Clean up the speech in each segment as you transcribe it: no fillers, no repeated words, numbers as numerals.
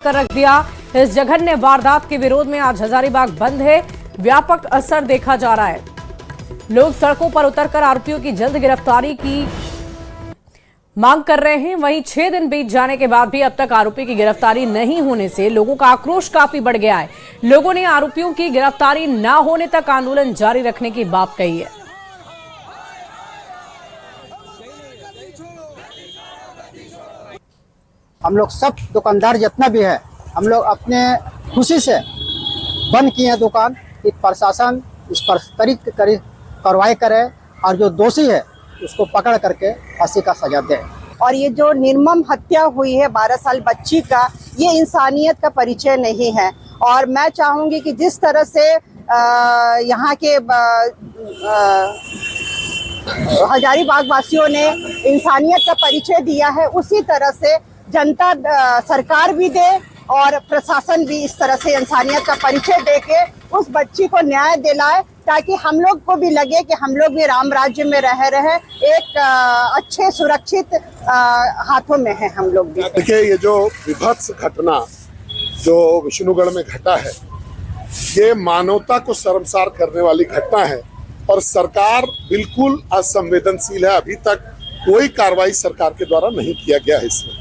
कर रख दिया। इस जघन्य वारदात के विरोध में आज हजारीबाग बंद है। व्यापक असर देखा जा रहा है। लोग सड़कों पर उतरकर आरोपियों की जल्द गिरफ्तारी की मांग कर रहे हैं। वहीं 6 दिन बीत जाने के बाद भी अब तक आरोपी की गिरफ्तारी नहीं होने से लोगों का आक्रोश काफी बढ़ गया है। लोगों ने आरोपियों की गिरफ्तारी न होने तक आंदोलन जारी रखने की बात कही है। हम लोग सब दुकानदार जितना भी है, हम लोग अपने खुशी से बंद किए हैं दुकान। कि प्रशासन इस पर कड़ी कार्रवाई करे और जो दोषी है उसको पकड़ करके फांसी का सजा दे। और ये जो निर्मम हत्या हुई है 12 साल बच्ची का, ये इंसानियत का परिचय नहीं है। और मैं चाहूंगी कि जिस तरह से यहाँ के हजारीबाग वासियों ने इंसानियत का परिचय दिया है, उसी तरह से जनता, सरकार भी दे और प्रशासन भी इस तरह से इंसानियत का परिचय दे के उस बच्ची को न्याय दिलाए, ताकि हम लोग को भी लगे कि हम लोग भी राम राज्य में रह रहे, एक अच्छे सुरक्षित हाथों में है हम लोग भी। देखिए, ये जो विभत्स घटना जो विष्णुगढ़ में घटा है, ये मानवता को शर्मसार करने वाली घटना है और सरकार बिल्कुल असंवेदनशील है। अभी तक कोई कार्रवाई सरकार के द्वारा नहीं किया गया है इसमें।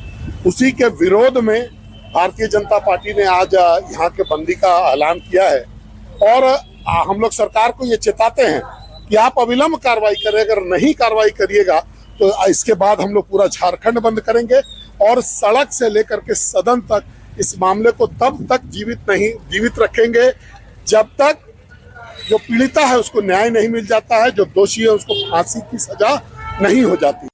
उसी के विरोध में भारतीय जनता पार्टी ने आज यहाँ के बंदी का ऐलान किया है और हम लोग सरकार को ये चेताते हैं कि आप अविलंब कार्रवाई करें। अगर नहीं कार्रवाई करिएगा तो इसके बाद हम लोग पूरा झारखंड बंद करेंगे और सड़क से लेकर के सदन तक इस मामले को तब तक जीवित रखेंगे जब तक जो पीड़िता है उसको न्याय नहीं मिल जाता है, जो दोषी है उसको फांसी की सजा नहीं हो जाती।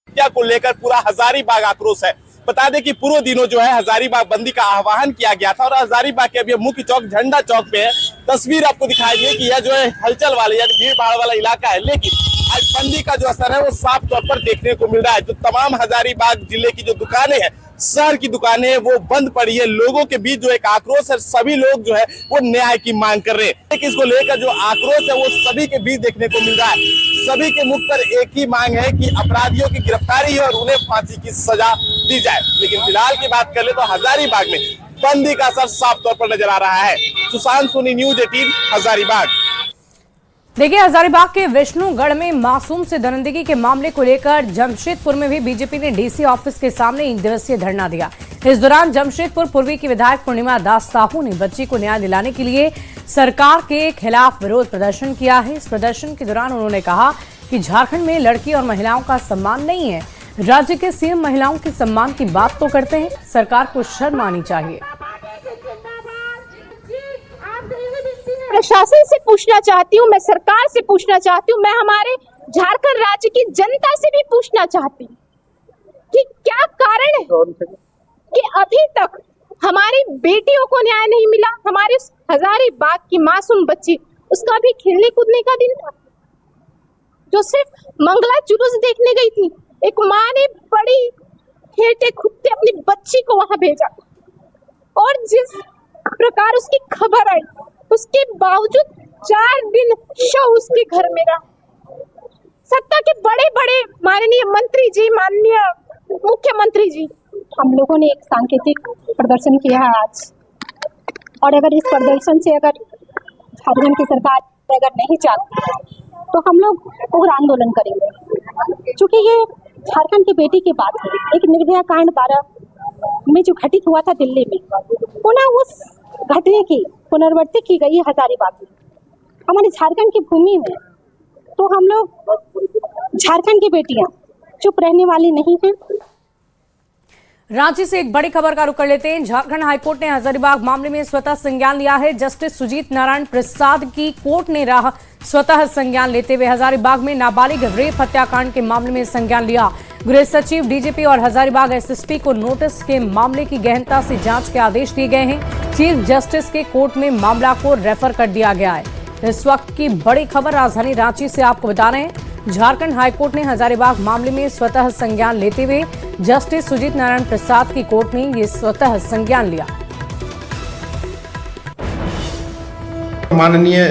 हत्या को लेकर पूरा हजारीबाग आक्रोश है। बता दें कि पूर्व दिनों जो है हजारीबाग बंदी का आह्वान किया गया था और हजारीबाग के अभी मुख्य चौक झंडा चौक पे है। तस्वीर आपको दिखाई दी कि यह जो है हलचल वाले यानी भीड़ भाड़ वाला इलाका है, लेकिन आज बंदी का जो असर है वो साफ तौर पर देखने को मिल रहा है। जो तमाम हजारीबाग जिले की जो दुकानें हैं, शहर की दुकानें हैं, वो बंद पड़ी है। लोगों के बीच जो एक आक्रोश है, सभी लोग जो है वो न्याय की मांग कर रहे हैं। लेकिन इसको लेकर जो आक्रोश है वो सभी के बीच देखने को मिल रहा है। सभी के मुख पर एक ही मांग है कि अपराधियों की गिरफ्तारी और उन्हें फांसी की सजा दी जाए। लेकिन फिलहाल की बात कर ले तो हजारीबाग में बंदी का असर साफ तौर पर नजर आ रहा है। सुशांत सोनी, न्यूज 18 हजारीबाग। देखिए, हजारीबाग के विष्णुगढ़ में मासूम से दरिंदगी के मामले को लेकर जमशेदपुर में भी बीजेपी ने डीसी ऑफिस के सामने 1 दिवसीय धरना दिया। इस दौरान जमशेदपुर पूर्वी की विधायक पूर्णिमा दास साहू ने बच्ची को न्याय दिलाने के लिए सरकार के खिलाफ विरोध प्रदर्शन किया है। इस प्रदर्शन के दौरान उन्होंने कहा कि झारखंड में लड़की और महिलाओं का सम्मान नहीं है। राज्य के सीएम महिलाओं के सम्मान की बात तो करते हैं, सरकार को शर्म आनी चाहिए। प्रशासन से पूछना चाहती हूँ, मैं सरकार से पूछना चाहती हूँ, मैं हमारे झारखंड राज्य की जनता से भी पूछना चाहती हूँ कि क्या कारण है कि अभी तक हमारी बेटियों को न्याय नहीं मिला। हमारे हजारीबाग की मासूम बच्ची, उसका भी खेलने कूदने का दिन था, जो सिर्फ मंगला जुलूस देखने गई थी। एक माँ ने बड़ी खेलते कूदते अपनी बच्ची को वहां भेजा और जिस प्रकार उसकी खबर आई, उसके बावजूद 4 दिन शव उसके घर में रहा। सत्ता के बड़े बड़े माननीय मंत्री जी, माननीय मुख्यमंत्री जी, हम लोगों ने एक सांकेतिक प्रदर्शन किया है आज। और अगर इस प्रदर्शन से अगर झारखंड की सरकार अगर नहीं चाहती है तो हम लोग उग्र आंदोलन करेंगे, क्योंकि ये झारखंड की बेटी की बात है। एक निर्भया कांड 12 में जो घटित हुआ था दिल्ली में, पुनः उस घटने की पुनरावृत्ति की गई है हजारीबाग में, हमारे झारखंड की भूमि में। तो हम लोग झारखंड की बेटियां चुप रहने वाली नहीं हैं। रांची से एक बड़ी खबर का रुख कर लेते हैं। झारखंड हाईकोर्ट ने हजारीबाग मामले में स्वतः संज्ञान लिया है। जस्टिस सुजीत नारायण प्रसाद की कोर्ट ने स्वतः संज्ञान लेते हुए हजारीबाग में नाबालिग रेप हत्याकांड के मामले में संज्ञान लिया। गृह सचिव, डीजीपी और हजारीबाग एसएसपी को नोटिस के मामले की गहनता से जांच के आदेश दिए गए हैं। चीफ जस्टिस के कोर्ट में मामला को रेफर कर दिया गया है। इस वक्त की बड़ी खबर राजधानी रांची से आपको बता रहे हैं। झारखंड हाईकोर्ट ने हजारीबाग मामले में स्वतः संज्ञान लेते हुए जस्टिस सुजीत नारायण प्रसाद की कोर्ट में ये स्वतः संज्ञान लिया। माननीय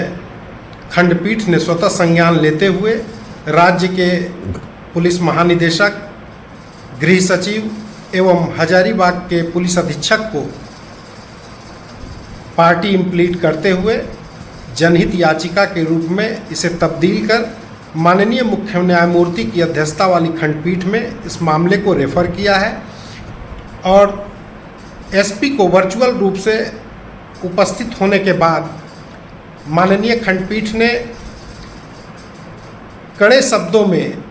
खंडपीठ ने स्वतः संज्ञान लेते हुए राज्य के पुलिस महानिदेशक, गृह सचिव एवं हजारीबाग के पुलिस अधीक्षक को पार्टी इम्प्लीट करते हुए जनहित याचिका के रूप में इसे तब्दील कर माननीय मुख्य न्यायमूर्ति की अध्यक्षता वाली खंडपीठ में इस मामले को रेफर किया है और एसपी को वर्चुअल रूप से उपस्थित होने के बाद माननीय खंडपीठ ने कड़े शब्दों में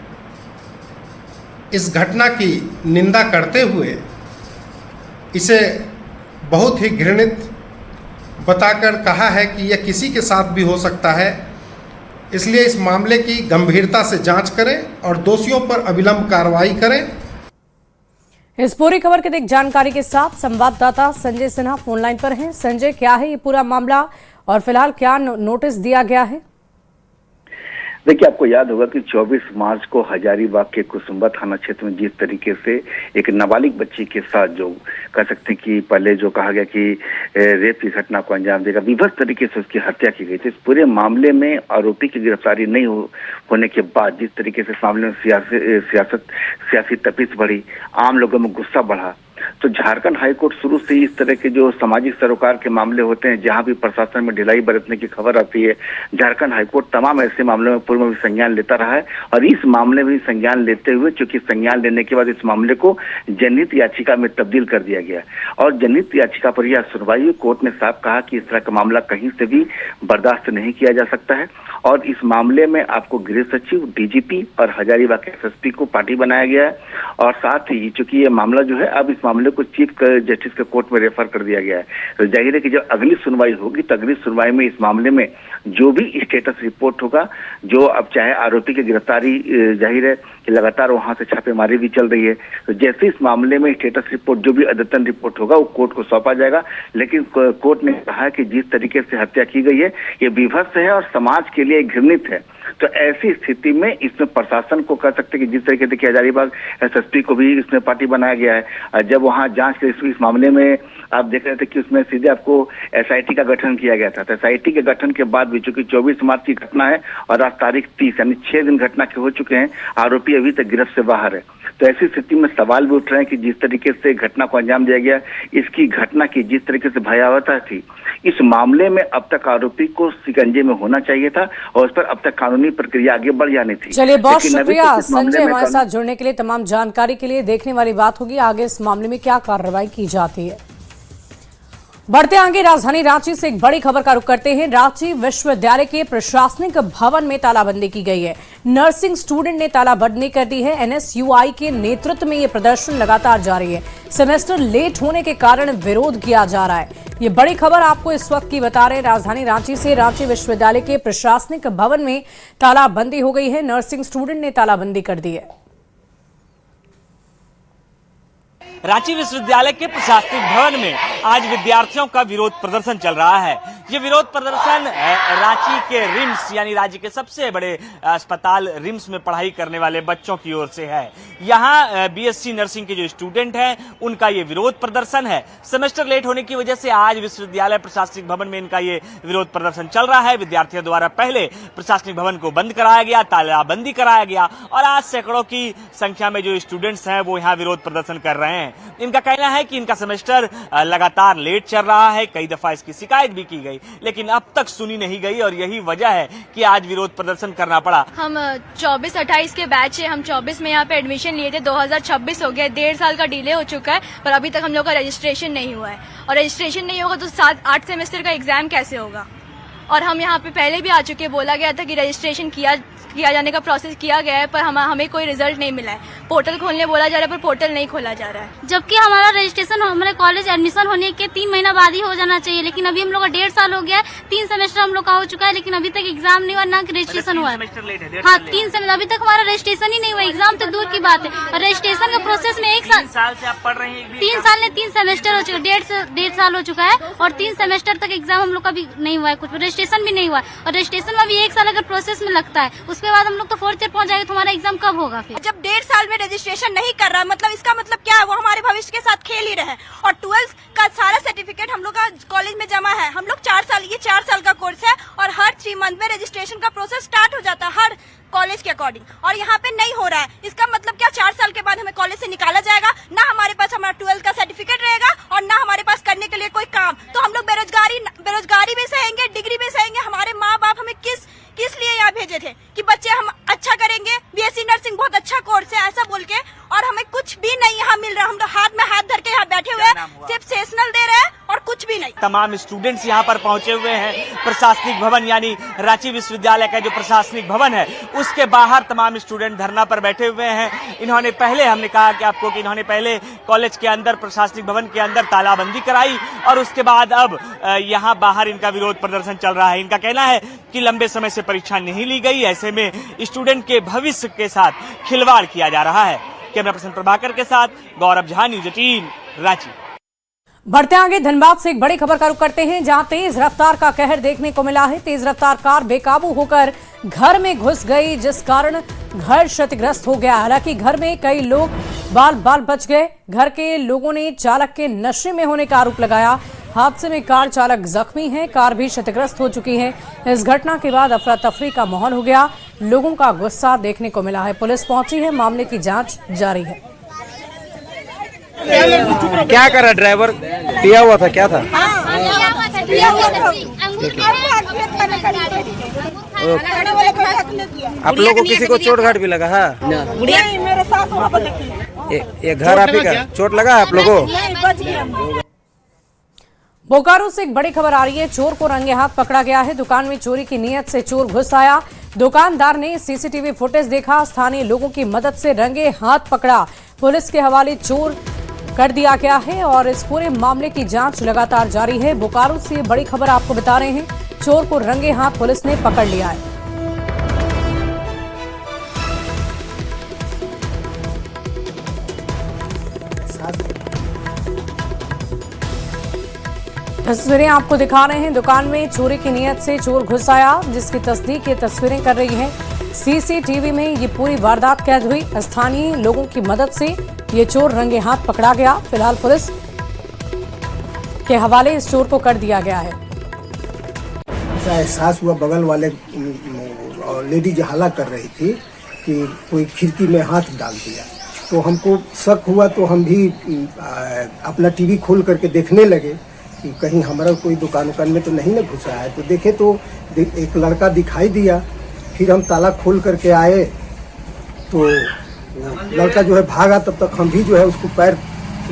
इस घटना की निंदा करते हुए इसे बहुत ही घृणित बताकर कहा है कि यह किसी के साथ भी हो सकता है, इसलिए इस मामले की गंभीरता से जांच करें और दोषियों पर अविलंब कार्रवाई करें। इस पूरी खबर की अधिक जानकारी के साथ संवाददाता संजय सिन्हा फोन लाइन पर हैं। संजय, क्या है ये पूरा मामला और फिलहाल क्या नोटिस दिया गया है? देखिए, आपको याद होगा कि 24 मार्च को हजारीबाग के कुसुम्बा थाना क्षेत्र में जिस तरीके से एक नाबालिग बच्ची के साथ जो कह सकते हैं कि पहले जो कहा गया कि रेप की घटना को अंजाम देगा, विभत्स तरीके से उसकी हत्या की गई थी। इस पूरे मामले में आरोपी की गिरफ्तारी नहीं होने के बाद जिस तरीके से इस मामले में सियासी तपिश बढ़ी, आम लोगों में गुस्सा बढ़ा, तो झारखंड हाईकोर्ट शुरू से ही इस तरह के जो सामाजिक सरोकार के मामले होते हैं, जहां भी प्रशासन में ढिलाई बरतने की खबर आती है, झारखंड हाईकोर्ट तमाम ऐसे मामलों में पूर्व में संज्ञान लेता रहा है और इस मामले में संज्ञान लेते हुए चूंकि संज्ञान लेने के बाद इस मामले को जनहित याचिका में तब्दील कर दिया गया और जनहित याचिका पर यह सुनवाई हुई। कोर्ट ने साफ कहा कि इस तरह का मामला कहीं से भी बर्दाश्त नहीं किया जा सकता है और इस मामले में आपको गृह सचिव, डीजीपी और हजारीबाग के एसएसपी को पार्टी बनाया गया है और साथ ही चूंकि ये मामला जो है अब इस मामले को चीफ जस्टिस के कोर्ट में रेफर कर दिया गया है। तो जाहिर है कि जब अगली सुनवाई होगी तो अगली सुनवाई में इस मामले में जो भी स्टेटस रिपोर्ट होगा, जो अब चाहे आरोपी की गिरफ्तारी, जाहिर है कि लगातार वहां से छापेमारी भी चल रही है, तो जैसे इस मामले में स्टेटस रिपोर्ट जो भी अद्यतन रिपोर्ट होगा वो कोर्ट को सौंपा जाएगा। लेकिन कोर्ट ने कहा कि जिस तरीके से हत्या की गई है ये विभत्स है और समाज के लिए घृणित है। तो ऐसी स्थिति में इसमें प्रशासन को कह सकते हैं कि जिस तरीके से हजारीबाग एसएसपी को भी इसमें पार्टी बनाया गया है, जब वहां जांच के इस मामले में आप देख रहे थे कि उसमें सीधे आपको एसआईटी का गठन किया गया था। तो एसआईटी के गठन के बाद भी चूंकि 24 मार्च की घटना है और आज तारीख 30 यानी 6 दिन घटना के हो चुके हैं, आरोपी अभी तक गिरफ्त से बाहर है। तो ऐसी स्थिति में सवाल भी उठ रहे हैं कि जिस तरीके से घटना को अंजाम दिया गया, इसकी घटना की जिस तरीके से भयावहता थी, इस मामले में अब तक आरोपी को शिकंजे में होना चाहिए था और उस पर अब तक कानूनी प्रक्रिया आगे बढ़ जानी थी। चलिए, बहुत शुक्रिया संजय हमारे साथ जुड़ने के लिए, तमाम जानकारी के लिए। देखने वाली बात होगी आगे इस मामले में क्या कार्रवाई की जाती है। बढ़ते आगे राजधानी रांची से एक बड़ी खबर का रुख करते हैं। रांची विश्वविद्यालय के प्रशासनिक भवन में तालाबंदी की गई है। नर्सिंग स्टूडेंट ने तालाबंदी कर दी है। एनएसयूआई के नेतृत्व में यह प्रदर्शन लगातार जारी है। सेमेस्टर लेट होने के कारण विरोध किया जा रहा है। ये बड़ी खबर आपको इस वक्त की बता रहे हैं राजधानी रांची से। रांची विश्वविद्यालय के प्रशासनिक भवन में तालाबंदी हो गई है। नर्सिंग स्टूडेंट ने तालाबंदी कर दी है। रांची विश्वविद्यालय के प्रशासनिक भवन में आज विद्यार्थियों का विरोध प्रदर्शन चल रहा है। ये विरोध प्रदर्शन रांची के रिम्स यानी राज्य के सबसे बड़े अस्पताल रिम्स में पढ़ाई करने वाले बच्चों की ओर से है। यहाँ बीएससी नर्सिंग के जो स्टूडेंट हैं उनका ये विरोध प्रदर्शन है। सेमेस्टर लेट होने की वजह से आज विश्वविद्यालय प्रशासनिक भवन में इनका ये विरोध प्रदर्शन चल रहा है। विद्यार्थियों द्वारा पहले प्रशासनिक भवन को बंद कराया गया, तालाबंदी कराया गया और आज सैकड़ों की संख्या में जो स्टूडेंट्स हैं वो यहाँ विरोध प्रदर्शन कर रहे हैं। इनका कहना है कि इनका सेमेस्टर लगातार लेट चल रहा है, कई दफा इसकी शिकायत भी की गई लेकिन अब तक सुनी नहीं गई और यही वजह है कि आज विरोध प्रदर्शन करना पड़ा। हम 24-28 के बैच है, हम 24 में यहाँ पे एडमिशन लिए थे, 2026 हो गया, 1.5 साल का डिले हो चुका है पर अभी तक हम लोग का रजिस्ट्रेशन नहीं हुआ है और रजिस्ट्रेशन नहीं होगा तो 7-8 सेमेस्टर का एग्जाम कैसे होगा। और हम यहाँ पे पहले भी आ चुके, बोला गया था कि रजिस्ट्रेशन किया जाने का प्रोसेस किया गया है पर हमें कोई रिजल्ट नहीं मिला है। पोर्टल खोलने बोला जा रहा है पर पोर्टल नहीं खोला जा रहा है। जबकि हमारा रजिस्ट्रेशन हमारे कॉलेज एडमिशन होने के 3 महीना बाद ही हो जाना चाहिए, लेकिन अभी हम लोग का 1.5 साल हो गया है। 3 सेमेस्टर हम लोग का हो चुका है लेकिन अभी तक एग्जाम नहीं हुआ, ना रजिस्ट्रेशन हुआ है। हाँ, 3 सेमेस्टर अभी तक हमारा रजिस्ट्रेशन ही नहीं हुआ। एग्जाम तो दूर की बात है और रजिस्ट्रेशन का प्रोसेस में 1 साल से आप पढ़ रहे हैं। 3 साल में 3 सेमेस्टर हो चुका, 1.5 साल हो चुका है और 3 सेमेस्टर तक एग्जाम हम लोग का भी नहीं हुआ है, कुछ रजिस्ट्रेशन भी नहीं हुआ है। और रजिस्ट्रेशन में भी 1 साल अगर प्रोसेस में लगता है उसके बाद हम लोग तो 4th ईयर पहुंच जाएगा तो हमारा एग्जाम कब होगा। फिर जब 1.5 साल में रजिस्ट्रेशन नहीं कर रहा मतलब इसका मतलब क्या है, वो हमारे भविष्य के साथ खेल ही रहे हैं। और 12th का सारा सर्टिफिकेट हम लोग का कॉलेज में जमा है। हम लोग 4 साल का कोर्स है और हर 3 मंथ में रजिस्ट्रेशन का प्रोसेस स्टार्ट हो जाता है हर कॉलेज के अकॉर्डिंग और यहाँ पे नहीं हो रहा है। इसका मतलब क्या 4 साल के बाद हमें कॉलेज से निकाला जाएगा, ना हमारे पास पास हमारा 12th का सर्टिफिकेट रहेगा और ना हमारे पास करने के लिए कोई काम। तो हम लोग बेरोजगारी भी सहेंगे, डिग्री भी सहेंगे। हमारे माँ बाप हमें किस लिए यहाँ भेजे थे कि बच्चे हम अच्छा करेंगे, बीएससी नर्सिंग बहुत अच्छा कोर्स है ऐसा बोल के, और हमें कुछ भी नहीं यहाँ मिल रहा। हम लोग हाथ में हाथ धर के यहाँ बैठे हुए हैं, सिर्फ सेशनल दे रहे हैं और कुछ भी नहीं। तमाम स्टूडेंट्स यहाँ पर पहुंचे हुए हैं। प्रशासनिक भवन यानी रांची विश्वविद्यालय का जो प्रशासनिक भवन है उसके बाहर तमाम स्टूडेंट धरना पर बैठे हुए हैं। इन्होंने पहले, हमने कहा कि आपको कि इन्होंने पहले कॉलेज के अंदर, प्रशासनिक भवन के अंदर तालाबंदी कराई और उसके बाद अब यहाँ बाहर इनका विरोध प्रदर्शन चल रहा है। इनका कहना है कि लंबे समय से परीक्षा नहीं ली गई, ऐसे में स्टूडेंट के भविष्य के साथ खिलवाड़ किया जा रहा है। कैमरा पर्सन प्रभाकर के साथ गौरव झा, न्यूज़ 18 रांची। बढ़ते आगे धनबाद से एक बड़ी खबर का रुख करते हैं, जहां तेज रफ्तार का कहर देखने को मिला है। तेज रफ्तार कार बेकाबू होकर घर में घुस गई, जिस कारण घर क्षतिग्रस्त हो गया। हालांकि घर में कई लोग बाल बच गए। घर के लोगों ने चालक के नशे में होने का आरोप लगाया। हादसे में कार चालक जख्मी है, कार भी क्षतिग्रस्त हो चुकी है। इस घटना के बाद अफरा तफरी का माहौल हो गया, लोगों का गुस्सा देखने को मिला है। पुलिस पहुंची है, मामले की जांच जारी है। क्या करा ड्राइवर? पिया हुआ था, क्या था? आप लोगों को किसी को चोट घाट भी लगा है? ये घर आप ही का चोट लगा है आप लोगों को? बोकारो से एक बड़ी खबर आ रही है, चोर को रंगे हाथ पकड़ा गया है। दुकान में चोरी की नीयत से चोर घुस आया। दुकानदार ने सीसीटीवी फुटेज देखा, स्थानीय लोगों की मदद से रंगे हाथ पकड़ा। पुलिस के हवाले चोर कर दिया गया है और इस पूरे मामले की जांच लगातार जारी है। बोकारो से ये बड़ी खबर आपको बता रहे हैं, चोर को रंगे हाथ पुलिस ने पकड़ लिया है। तस्वीरें आपको दिखा रहे हैं, दुकान में चोरी की नीयत से चोर घुस आया, जिसकी तस्दीक ये तस्वीरें कर रही हैं। सीसीटीवी में ये पूरी वारदात कैद हुई। स्थानीय लोगों की मदद से ये चोर रंगे हाथ पकड़ा गया। फिलहाल पुलिस के हवाले इस चोर को कर दिया गया है। ऐसा एहसास हुआ, बगल वाले लेडीज हल्ला कर रही थी कि कोई खिड़की में हाथ डाल दिया, तो हमको शक हुआ, तो हम भी अपना टीवी खोल करके देखने लगे कि कहीं हमारा कोई दुकान में तो नहीं ना घुसा है। तो देखे तो एक लड़का दिखाई दिया। फिर हम ताला खोल करके आए तो लड़का जो है भागा, तब तक हम भी जो है उसको पैर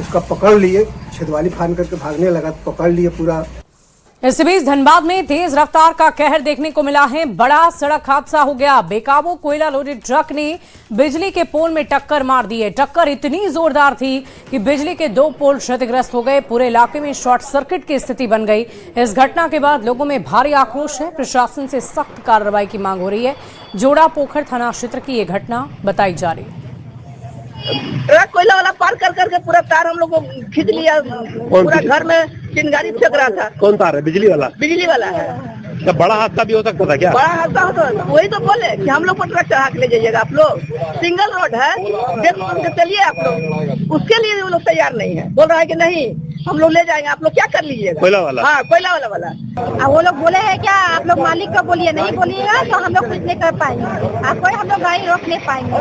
उसका पकड़ लिए, छेदवाली फान करके भागने लगा, तो पकड़ लिए पूरा। इस बीच धनबाद में तेज रफ्तार का कहर देखने को मिला है। बड़ा सड़क हादसा हो गया। बेकाबू कोयला लोडेड ट्रक ने बिजली के पोल में टक्कर मार दी है। टक्कर इतनी जोरदार थी कि बिजली के 2 पोल क्षतिग्रस्त हो गए। पूरे इलाके में शॉर्ट सर्किट की स्थिति बन गई। इस घटना के बाद लोगों में भारी आक्रोश है। प्रशासन से सख्त कार्रवाई की मांग हो रही है। जोड़ा पोखर थाना क्षेत्र की ये घटना बताई जा रही है। ट्रक कोयला वाला पार कर करके पूरा तार हम लोग को खींच लिया, पूरा घर में चिंगारी फेंक रहा था। कौन तार है? बिजली वाला? बिजली वाला है। तो बड़ा हादसा भी हो सकता था क्या? बड़ा हादसा होता, वही तो बोले कि हम लोग को ट्रक चढ़ा के ले जाइएगा आप लोग, सिंगल रोड है, देख के चलिए आप लोग। उसके लिए वो लोग तैयार नहीं है, बोल रहा है कि नहीं हम लोग ले जाएंगे, आप लोग क्या कर लीजिएगा। कोयला वाला? हाँ, कोयला वाला। अब वो लोग बोले हैं क्या आप लोग मालिक को बोलिए, नहीं बोलिएगा तो हम लोग कुछ नहीं कर पाएंगे, आपको हम लोग गाड़ी रोक नहीं पाएंगे।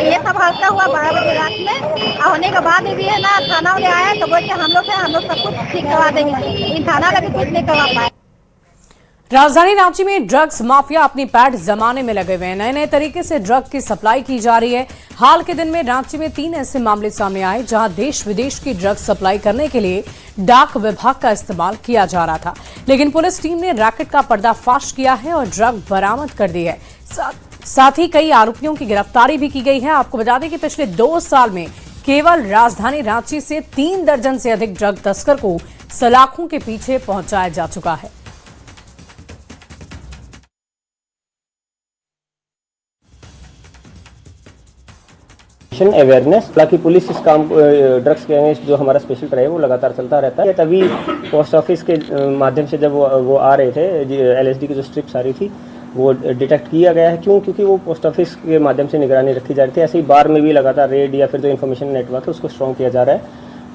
ये सब हादसा हुआ 12 बजे रात में। होने के बाद भी है ना, थाना वाले आए तो बोलते हम लोग सब कुछ ठीक करवा देंगे, थाना वाले भी कुछ नहीं करवा पाए। राजधानी रांची में ड्रग्स माफिया अपनी पैठ जमाने में लगे हुए हैं। नए नए तरीके से ड्रग की सप्लाई की जा रही है। हाल के दिन में रांची में 3 ऐसे मामले सामने आए जहां देश विदेश की ड्रग्स सप्लाई करने के लिए डाक विभाग का इस्तेमाल किया जा रहा था, लेकिन पुलिस टीम ने रैकेट का पर्दाफाश किया है और ड्रग बरामद कर दी है। साथ ही कई आरोपियों की गिरफ्तारी भी की गई है। आपको बता दें कि पिछले 2 साल में केवल राजधानी रांची से 3 दर्जन से अधिक ड्रग तस्कर को सलाखों के पीछे पहुंचाया जा चुका है। अवेयरनेस, हालांकि पुलिस इस काम ड्रग्स के अगेंस्ट जो हमारा स्पेशल ड्राइव वो लगातार चलता रहता है। तभी पोस्ट ऑफिस के माध्यम से जब वो आ रहे थे, LSD की जो स्ट्रिप्स आ रही थी वो डिटेक्ट किया गया है। क्योंकि वो पोस्ट ऑफिस के माध्यम से निगरानी रखी जा रही थी। ऐसे ही बार में भी लगातार रेड या फिर जो इन्फॉर्मेशन नेटवर्क है उसको स्ट्रॉन्ग किया जा रहा है,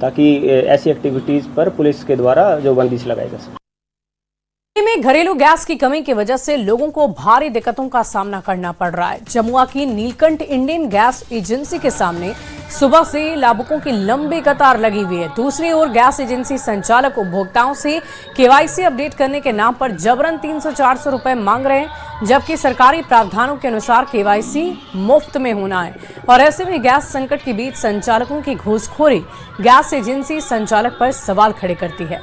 ताकि ऐसी एक्टिविटीज़ पर पुलिस के द्वारा जो बंदिश लगाई जा सके। में घरेलू गैस की कमी की वजह से लोगों को भारी दिक्कतों का सामना करना पड़ रहा है। जमुआ की नीलकंठ इंडियन गैस एजेंसी के सामने सुबह से लाभुकों की लंबी कतार लगी हुई है। दूसरी ओर गैस एजेंसी संचालक उपभोक्ताओं से केवाईसी अपडेट करने के नाम पर जबरन 300-400 रुपए मांग रहे हैं, जबकि सरकारी प्रावधानों के अनुसार केवाईसी मुफ्त में होना है। और ऐसे में गैस संकट के बीच संचालकों की घूसखोरी गैस एजेंसी संचालक पर सवाल खड़े करती है।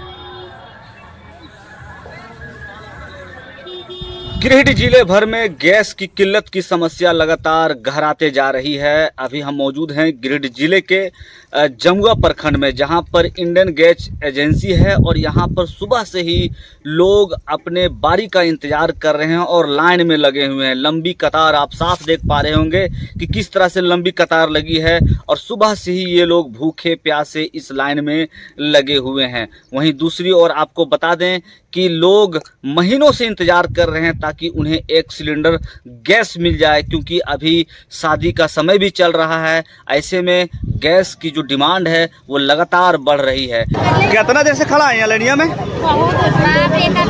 गिरिडीह जिले भर में गैस की किल्लत की समस्या लगातार गहराते जा रही है। अभी हम मौजूद हैं गिरिडीह जिले के जमुआ प्रखंड में, जहां पर इंडियन गैस एजेंसी है और यहां पर सुबह से ही लोग अपने बारी का इंतजार कर रहे हैं और लाइन में लगे हुए हैं। लंबी कतार आप साफ देख पा रहे होंगे कि किस तरह से लंबी कतार लगी है और सुबह से ही ये लोग भूखे प्यासे इस लाइन में लगे हुए हैं। वहीं दूसरी ओर आपको बता दें कि लोग महीनों से इंतजार कर रहे हैं ताकि उन्हें एक सिलेंडर गैस मिल जाए, क्योंकि अभी शादी का समय भी चल रहा है। ऐसे में गैस की जो डिमांड है वो लगातार बढ़ रही है। कितना देर से खड़ा है यहाँ लाइनिया में?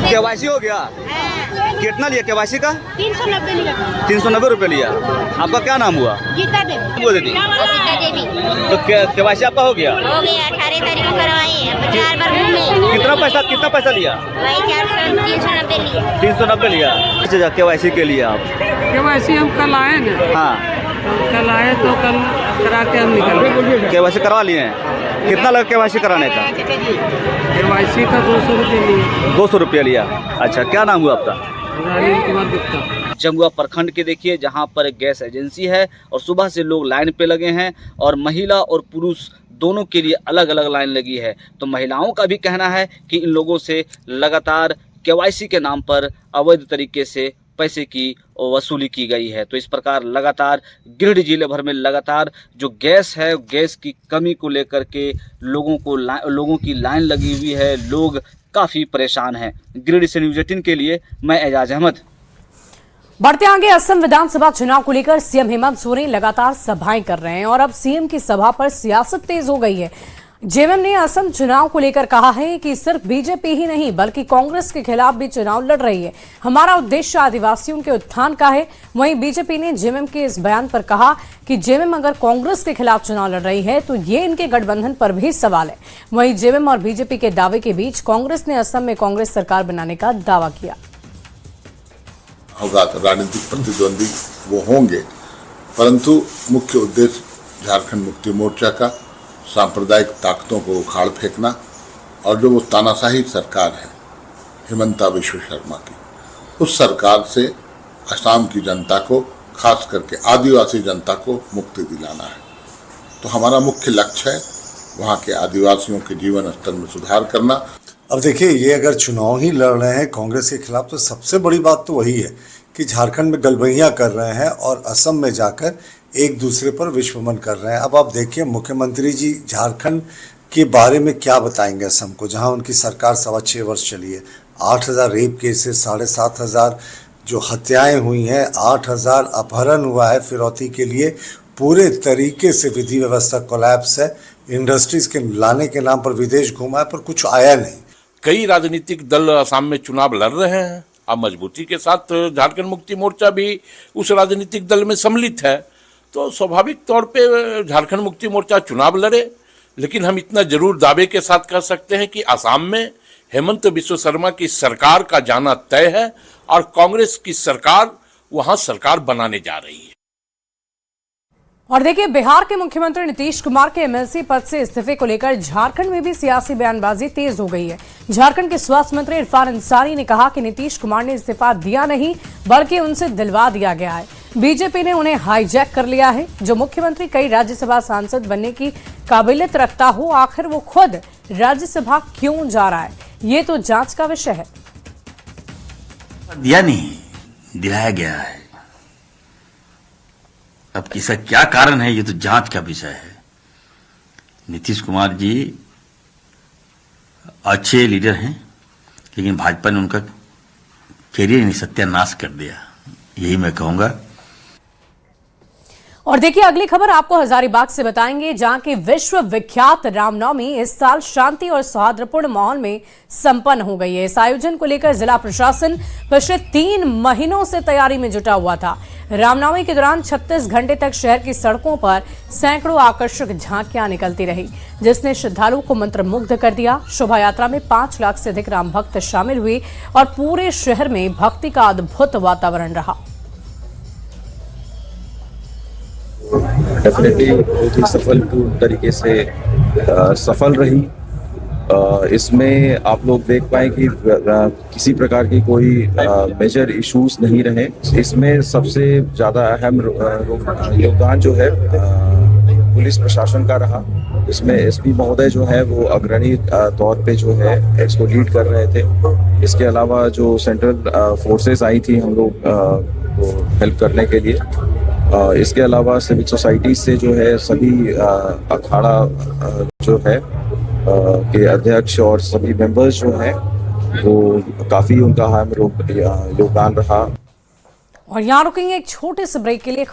केवाईसी हो गया? कितना लिया केवाईसी का? 390 लिया। 390 रुपये लिया। आपका क्या नाम हुआ? गीता देवी। वो दीदी तो केवाईसी आपका हो गया? हो गया, 18 तारीख को करवाई है। 4 बार घूमे। कितना पैसा लिया? 390 लिया। 390 लिया। अच्छा, केवाईसी के लिए आप? केवाईसी हम कल आए ना। हाँ, कल आए तो कल करा के हम निकल। केवाईसी करवा लिए हैं? कितना लगा केवाईसी कराने का? केवाईसी का 200 रुपये लिया। 200 रुपया लिया। अच्छा, क्या नाम हुआ आपका? राजेश कुमार गुप्ता। जमुआ प्रखंड के देखिए, जहां पर एक गैस एजेंसी है और सुबह से लोग लाइन पे लगे हैं और महिला और पुरुष दोनों के लिए अलग अलग लाइन लगी है। तो महिलाओं का भी कहना है कि इन लोगों से लगातार केवाईसी के नाम पर अवैध तरीके से पैसे की वसूली की गई है। तो इस प्रकार लगातार गिरिडीह जिले भर में लगातार जो गैस है, गैस की कमी को लेकर के लोगों की लाइन लगी हुई है। लोग काफ़ी परेशान हैं। गिरिडीह से न्यूज़ 18 के लिए मैं एजाज अहमद। बढ़ते आगे, असम विधानसभा चुनाव को लेकर सीएम हेमंत सोरेन लगातार सभाएं कर रहे हैं और अब सीएम की सभा पर सियासत तेज हो गई है। जेएमएम ने असम चुनाव को लेकर कहा है कि सिर्फ बीजेपी ही नहीं बल्कि कांग्रेस के खिलाफ भी चुनाव लड़ रही है। हमारा उद्देश्य आदिवासियों के उत्थान का है। वहीं बीजेपी ने जेएमएम के इस बयान पर कहा कि जेएमएम अगर कांग्रेस के खिलाफ चुनाव लड़ रही है तो ये इनके गठबंधन पर भी सवाल है। वहीं जेएमएम और बीजेपी के दावे के बीच कांग्रेस ने असम में कांग्रेस सरकार बनाने का दावा किया। होगा तो राजनीतिक प्रतिद्वंदी वो होंगे, परंतु मुख्य उद्देश्य झारखंड मुक्ति मोर्चा का सांप्रदायिक ताकतों को उखाड़ फेंकना और जो वो तानाशाही सरकार है हिमंता विश्व शर्मा की, उस सरकार से असम की जनता को, खास करके आदिवासी जनता को मुक्ति दिलाना है। तो हमारा मुख्य लक्ष्य है वहाँ के आदिवासियों के जीवन स्तर में सुधार करना। अब देखिए, ये अगर चुनाव ही लड़ रहे हैं कांग्रेस के खिलाफ तो सबसे बड़ी बात तो वही है कि झारखंड में गलबैयाँ कर रहे हैं और असम में जाकर एक दूसरे पर विश्वमन कर रहे हैं। अब आप देखिए, मुख्यमंत्री जी झारखंड के बारे में क्या बताएंगे असम को, जहां उनकी सरकार 6.25 वर्ष चली है। 8,000 रेप केसेस, 7,500 जो हत्याएं हुई हैं, 8,000 अपहरण हुआ है फिरौती के लिए। पूरे तरीके से विधि व्यवस्था कोलैप्स है। इंडस्ट्रीज के लाने के नाम पर विदेश घूमा है पर कुछ आया नहीं। कई राजनीतिक दल असम में चुनाव लड़ रहे हैं। अब मजबूती के साथ झारखंड मुक्ति मोर्चा भी उस राजनीतिक दल में सम्मिलित है, तो स्वाभाविक तौर पे झारखंड मुक्ति मोर्चा चुनाव लड़े। लेकिन हम इतना जरूर दावे के साथ कह सकते हैं कि असम में हेमंत बिस्व शर्मा की सरकार का जाना तय है और कांग्रेस की सरकार वहां सरकार बनाने जा रही है। और देखिए, बिहार के मुख्यमंत्री नीतीश कुमार के एमएलसी पद से इस्तीफे को लेकर झारखंड में भी सियासी बयानबाजी तेज हो गई है। झारखंड के स्वास्थ्य मंत्री इरफान अंसारी ने कहा कि नीतीश कुमार ने इस्तीफा दिया नहीं बल्कि उनसे दिलवा दिया गया है। बीजेपी ने उन्हें हाईजैक कर लिया है। जो मुख्यमंत्री कई राज्यसभा सांसद बनने की काबिलियत रखता हो, आखिर वो खुद राज्यसभा क्यों जा रहा है, ये तो जांच का विषय है। दिया नहीं, दिलाया गया है। अब किसका क्या कारण है, ये तो जांच का विषय है। नीतीश कुमार जी अच्छे लीडर हैं, लेकिन भाजपा ने उनका कैरियर सत्यानाश कर दिया, यही मैं कहूंगा। और देखिए अगली खबर आपको हजारीबाग से बताएंगे, जहां की विश्व विख्यात रामनवमी इस साल शांति और सौहार्दपूर्ण माहौल में संपन्न हो गई है। इस आयोजन को लेकर जिला प्रशासन पिछले 3 महीनों से तैयारी में जुटा हुआ था। रामनवमी के दौरान 36 घंटे तक शहर की सड़कों पर सैकड़ों आकर्षक झांकियां निकलती रही, जिसने श्रद्धालुओं को मंत्रमुग्ध कर दिया। शोभा यात्रा में 5 लाख से अधिक राम भक्त शामिल हुए और पूरे शहर में भक्ति का अद्भुत वातावरण रहा। डेफिनेटली बहुत ही सफलपूर्ण तरीके से सफल रही। इसमें आप लोग देख पाए कि किसी प्रकार की कोई मेजर इश्यूज नहीं रहे। इसमें सबसे ज़्यादा अहम योगदान जो है पुलिस प्रशासन का रहा। इसमें एसपी महोदय जो है वो अग्रणी तौर पे जो है इसको लीड कर रहे थे। इसके अलावा जो सेंट्रल फोर्सेस आई थी हम लोग को हेल्प करने के लिए, इसके अलावा सिविक सोसाइटी से जो है सभी अखाड़ा जो है के अध्यक्ष और सभी मेंबर्स जो हैं वो काफ़ी उनका अहम योगदान रहा। और यहाँ रुकेंगे एक छोटे से ब्रेक के लिए।